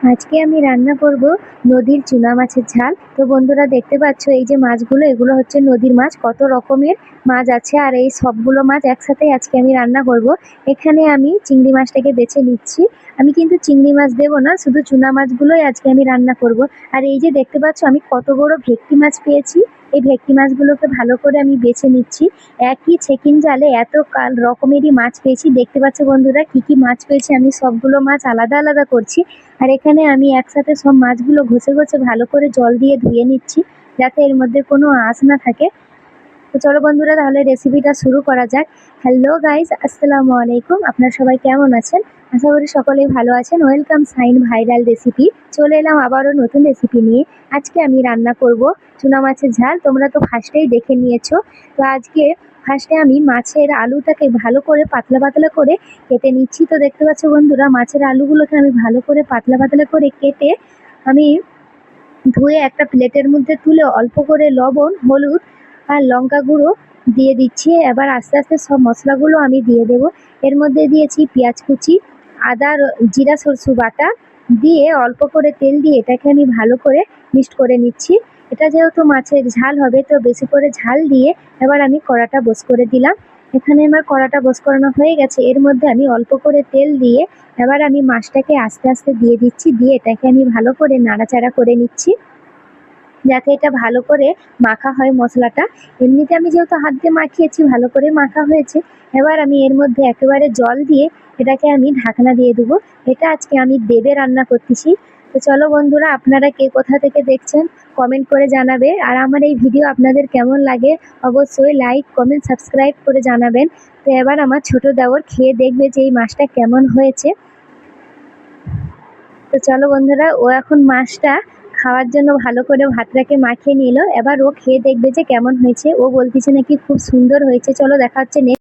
আজকে আমি রান্না করব নদীর চুনা মাছের ঝাল। তো বন্ধুরা দেখতে পাচ্ছ এই যে মাছগুলো, এগুলো হচ্ছে নদীর মাছ। কত রকমের মাছ আছে আর এই সবগুলো মাছ একসাথে আজকে আমি রান্না করব। এখানে আমি চিংড়ি মাছটাকে বেছে নিচ্ছি। আমি কিন্তু চিংড়ি মাছ দেবো না, শুধু চুনা মাছগুলোই আজকে আমি রান্না করব। আর এই যে দেখতে পাচ্ছ আমি কত বড় ভেটকি মাছ পেয়েছি। এই ভেটকি মাছগুলোকে ভালো করে আমি বেছে নিচ্ছি। একই ছেকিন জালে এত রকমেরই মাছ পেয়েছি। দেখতে পাচ্ছ বন্ধুরা কি কি মাছ পেয়েছি, আমি সবগুলো মাছ আলাদা আলাদা করছি। আর এখানে আমি একসাথে সব মাছগুলো ঘষে ঘষে ভালো করে জল দিয়ে ধুয়ে নিচ্ছি, যাতে এর মধ্যে কোনো আঁশ না থাকে। তো চলো বন্ধুরা তাহলে রেসিপিটা শুরু করা যাক। হ্যালো গাইস, আসসালামু আলাইকুম। আপনারা সবাই কেমন আছেন? আশা করি সকলেই ভালো আছেন। ওয়েলকাম সাইন ভাইরাল রেসিপি। চলে এলাম আবারও নতুন রেসিপি নিয়ে। আজকে আমি রান্না করব চুনা মাছের ঝাল। তোমরা তো ফার্স্টেই দেখে নিয়েছো। তো আজকে ফার্স্টে আমি মাছের আলুটাকে ভালো করে পাতলা পাতলা করে কেটে নিচ্ছি। তো দেখতে পাচ্ছ বন্ধুরা, মাছের আলুগুলোকে আমি ভালো করে পাতলা পাতলা করে কেটে আমি ধুয়ে একটা প্লেটের মধ্যে তুলে অল্প করে লবণ, হলুদ আর লঙ্কা গুঁড়ো দিয়ে দিচ্ছি। এবার আস্তে আস্তে সব মশলাগুলো আমি দিয়ে দেব। এর মধ্যে দিয়েছি পেঁয়াজ কুচি, আদা জিরা সরষে বাটা দিয়ে অল্প করে তেল দিয়ে এটাকে আমি ভালো করে মিক্সড করে নিচ্ছি। এটা যেহেতু মাছের ঝাল হবে তো বেশি করে ঝাল দিয়ে এবার আমি কড়াটা বস করে দিলাম। এখানে আমার কড়াটা বস করানো হয়ে গেছে। এর মধ্যে আমি অল্প করে তেল দিয়ে এবার আমি মাছটাকে আস্তে আস্তে দিয়ে দিচ্ছি, দিয়ে এটাকে আমি ভালো করে নাড়াচাড়া করে নিচ্ছি, যাতে এটা ভালো করে মাখা হয় মশলাটা। এমনিতে আমি যেহেতু হাত দিয়ে মাখিয়েছি, ভালো করে মাখা হয়েছে। এবার আমি এর মধ্যে একেবারে জল দিয়ে এটাকে আমি ঢাকনা দিয়ে দেবো। এটা আজকে আমি দেবে রান্না করতেছি। তো চলো বন্ধুরা, আপনারা কে কোথা থেকে দেখছেন কমেন্ট করে জানাবে। আর আমার এই ভিডিও আপনাদের কেমন লাগে অবশ্যই লাইক কমেন্ট সাবস্ক্রাইব করে জানাবেন। তো এবার আমার ছোট দেওর খেয়ে দেখবে যে এই মাছটা কেমন হয়েছে। তো চলো বন্ধুরা, ও এখন মাছটা খাওয়ার জন্য ভালো করে ভাতটাকে মাখিয়ে নিল। এবার ও খেয়ে দেখবে যে কেমন হয়েছে। ও বলতেছে নাকি খুব সুন্দর হয়েছে। চলো দেখা হচ্ছে নেক্সট